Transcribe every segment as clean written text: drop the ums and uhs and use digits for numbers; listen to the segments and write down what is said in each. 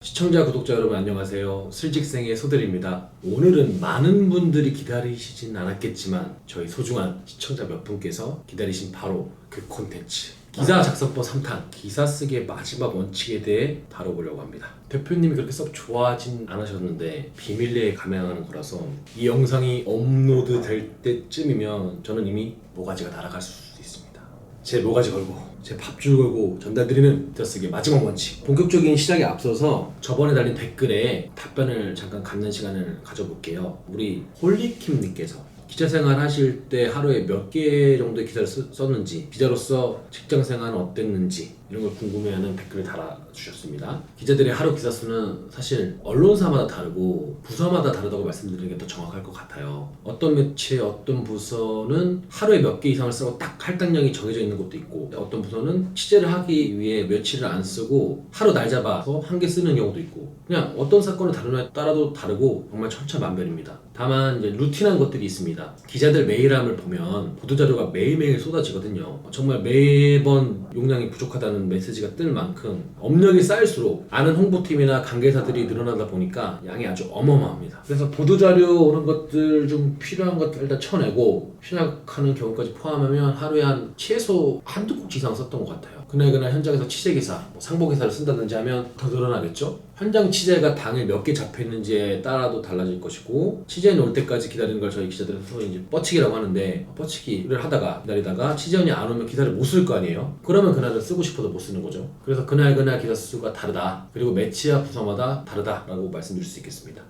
시청자, 구독자 여러분 안녕하세요. 슬직생의 소들입니다. 오늘은 많은 분들이 기다리시진 않았겠지만 저희 소중한 시청자 몇 분께서 기다리신 바로 그 콘텐츠 기사 작성법 3탄 기사 쓰기의 마지막 원칙에 대해 다뤄보려고 합니다. 대표님이 그렇게 썩 좋아하진 않으셨는데 비밀리에 감행하는 거라서 이 영상이 업로드 될 때쯤이면 저는 이미 모가지가 날아갈 수도 있습니다. 제 모가지 걸고 제 밥줄 걸고 전달드리는 기사 쓰기의 마지막 원칙. 본격적인 시작에 앞서서 저번에 달린 댓글에 답변을 잠깐 갖는 시간을 가져볼게요. 우리 홀리킴님께서 기자생활 하실 때 하루에 몇 개 정도의 기사를 썼는지, 기자로서 직장생활은 어땠는지 이런 걸 궁금해하는 댓글을 달아주셨습니다. 기자들의 하루 기사 수는 사실 언론사마다 다르고 부서마다 다르다고 말씀드리는 게 더 정확할 것 같아요. 어떤 매체, 어떤 부서는 하루에 몇 개 이상을 쓰고 딱 할당량이 정해져 있는 것도 있고, 어떤 부서는 취재를 하기 위해 며칠을 안 쓰고 하루 날 잡아서 한 개 쓰는 경우도 있고, 그냥 어떤 사건을 다루냐에 따라도 다르고 정말 천차만별입니다. 다만 이제 루틴한 것들이 있습니다. 기자들 메일함을 보면 보도자료가 매일매일 쏟아지거든요. 정말 매번 용량이 부족하다는 메시지가 뜰 만큼 업력이 쌓일수록 아는 홍보팀이나 관계사들이 늘어나다 보니까 양이 아주 어마어마합니다. 그래서 보도자료 오는 것들 좀 필요한 것들 일단 쳐내고 시작하는 경우까지 포함하면 하루에 한 최소 한두 곡 이상 썼던 것 같아요. 그날 현장에서 취재기사, 상보기사를 쓴다든지 하면 더 늘어나겠죠? 현장 취재가 당일 몇 개 잡혀있는지에 따라도 달라질 것이고, 취재원이 올 때까지 기다리는 걸 저희 기자들은 소위 이제 뻗치기라고 하는데, 뻗치기를 하다가 기다리다가 취재원이 안 오면 기사를 못 쓸 거 아니에요? 그러면 그날은 쓰고 싶어도 못 쓰는 거죠. 그래서 그날 기사 수가 다르다, 그리고 매체와 부서마다 다르다라고 말씀드릴 수 있겠습니다.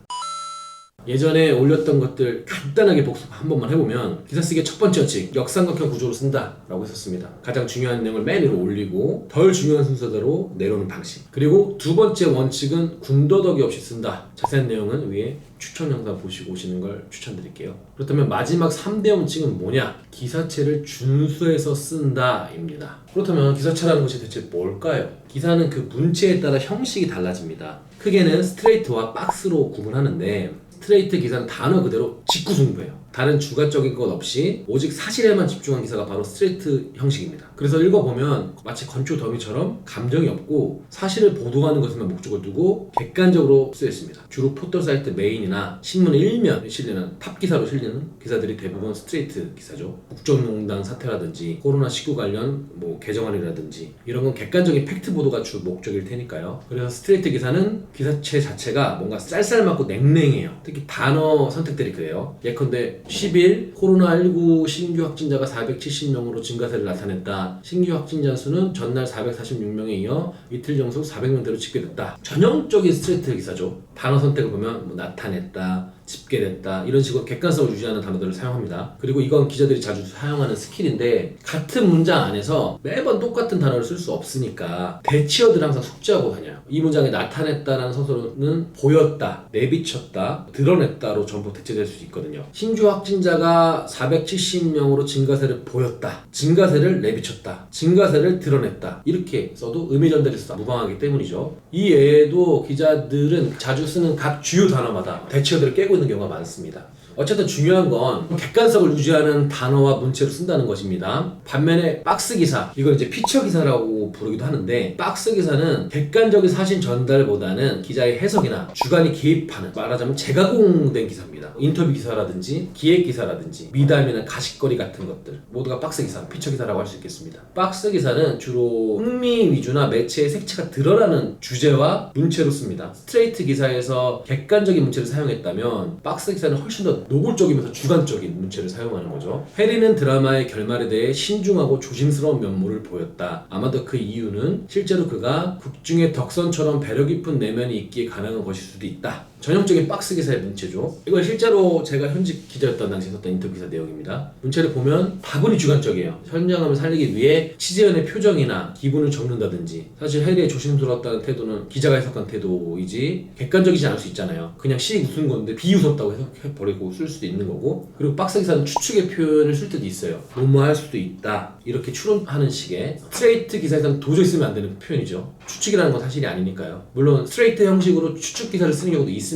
예전에 올렸던 것들 간단하게 복습 한 번만 해보면, 기사 쓰기의 첫 번째 원칙, 역삼각형 구조로 쓴다 라고 했었습니다. 가장 중요한 내용을 맨 위로 올리고 덜 중요한 순서대로 내려오는 방식. 그리고 두 번째 원칙은 군더더기 없이 쓴다. 자세한 내용은 위에 추천 영상 보시고 오시는 걸 추천드릴게요. 그렇다면 마지막 3대 원칙은 뭐냐? 기사체를 준수해서 쓴다 입니다. 그렇다면 기사체라는 것이 대체 뭘까요? 기사는 그 문체에 따라 형식이 달라집니다. 크게는 스트레이트와 박스로 구분하는데, 스트레이트 기사는 단어 그대로 직구승부예요. 다른 주관적인 것 없이 오직 사실에만 집중한 기사가 바로 스트레이트 형식입니다. 그래서 읽어보면 마치 건초 더미처럼 감정이 없고 사실을 보도하는 것에만 목적을 두고 객관적으로 쓰여 있습니다. 주로 포털 사이트 메인이나 신문 1면에 실리는 탑 기사로 실리는 기사들이 대부분 스트레이트 기사죠. 국정농단 사태라든지 코로나19 관련 개정안이라든지 이런 건 객관적인 팩트 보도가 주 목적일 테니까요. 그래서 스트레이트 기사는 기사체 자체가 뭔가 쌀쌀맞고 냉랭해요. 특히 단어 선택들이 그래요. 예컨대 10일 코로나19 신규 확진자가 470명으로 증가세를 나타냈다. 신규 확진자 수는 전날 446명에 이어 이틀 정속 400명대로 집계됐다. 전형적인 스트레이트 기사죠. 단어 선택을 보면 나타냈다, 집계됐다 이런 식으로 객관성을 유지하는 단어들을 사용합니다. 그리고 이건 기자들이 자주 사용하는 스킬인데, 같은 문장 안에서 매번 똑같은 단어를 쓸 수 없으니까 대치어들을 항상 숙지하고 다녀요. 이 문장에 나타냈다라는 서술어는 보였다, 내비쳤다, 드러냈다로 전부 대체될 수 있거든요. 신규 확진자가 470명으로 증가세를 보였다, 증가세를 내비쳤다, 증가세를 드러냈다 이렇게 써도 의미 전달에서 무방하기 때문이죠. 이 외에도 기자들은 자주 쓰는 각 주요 단어마다 대체어들을 깨고 있는 경우가 많습니다. 어쨌든 중요한 건 객관성을 유지하는 단어와 문체로 쓴다는 것입니다. 반면에 박스 기사, 이걸 이제 피처 기사라고 부르기도 하는데, 박스 기사는 객관적인 사실 전달보다는 기자의 해석이나 주관이 개입하는, 말하자면 재가공된 기사입니다. 인터뷰 기사라든지 기획 기사라든지 미담이나 가십거리 같은 것들 모두가 박스 기사, 피처 기사라고 할 수 있겠습니다. 박스 기사는 주로 흥미 위주나 매체의 색채가 드러나는 주제와 문체로 씁니다. 스트레이트 기사에서 객관적인 문체를 사용했다면 박스 기사는 훨씬 더 노골적이면서 주관적인 문체를 사용하는 거죠. 해리는 드라마의 결말에 대해 신중하고 조심스러운 면모를 보였다. 아마도 그 이유는 실제로 그가 극중의 덕선처럼 배려 깊은 내면이 있기에 가능한 것일 수도 있다. 전형적인 박스 기사의 문체죠. 이건 실제로 제가 현직 기자였던 당시에 썼던 인터뷰 기사 내용입니다. 문체를 보면 다분히 주관적이에요. 현장감을 살리기 위해 취재원의 표정이나 기분을 적는다든지, 사실 해리의 조심스러웠다는 태도는 기자가 해석한 태도이지 객관적이지 않을 수 있잖아요. 그냥 씩 웃은 건데 비웃었다고 해석해버리고 쓸 수도 있는 거고, 그리고 박스 기사는 추측의 표현을 쓸 때도 있어요. 뭐뭐할 수도 있다 이렇게 추론하는 식의. 스트레이트 기사에서는 도저히 쓰면 안 되는 표현이죠. 추측이라는 건 사실이 아니니까요. 물론 스트레이트 형식으로 추측 기사를 쓰는 경우도 있습니다.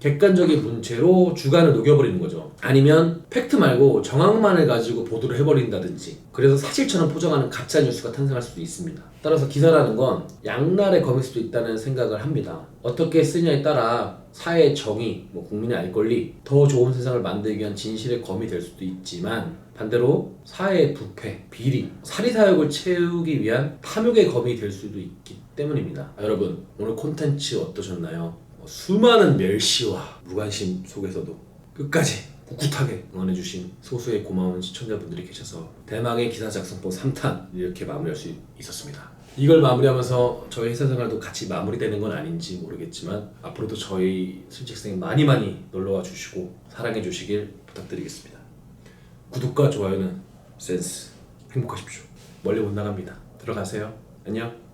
객관적인 문체로 주관을 녹여버리는 거죠. 아니면 팩트 말고 정황만을 가지고 보도를 해버린다든지, 그래서 사실처럼 포장하는 가짜 뉴스가 탄생할 수도 있습니다. 따라서 기사라는 건 양날의 검일 수도 있다는 생각을 합니다. 어떻게 쓰냐에 따라 사회의 정의, 국민의 알 권리, 더 좋은 세상을 만들기 위한 진실의 검이 될 수도 있지만 반대로 사회의 부패, 비리, 사리사욕을 채우기 위한 탐욕의 검이 될 수도 있기 때문입니다. 여러분, 오늘 콘텐츠 어떠셨나요? 수많은 멸시와 무관심 속에서도 끝까지 꿋꿋하게 응원해주신 소수의 고마운 시청자분들이 계셔서 대망의 기사 작성법 3탄 이렇게 마무리할 수 있었습니다. 이걸 마무리하면서 저희 회사 생활도 같이 마무리되는 건 아닌지 모르겠지만 앞으로도 저희 슬직생 많이 놀러와 주시고 사랑해 주시길 부탁드리겠습니다. 구독과 좋아요는 센스. 행복하십시오. 멀리 못 나갑니다. 들어가세요. 안녕.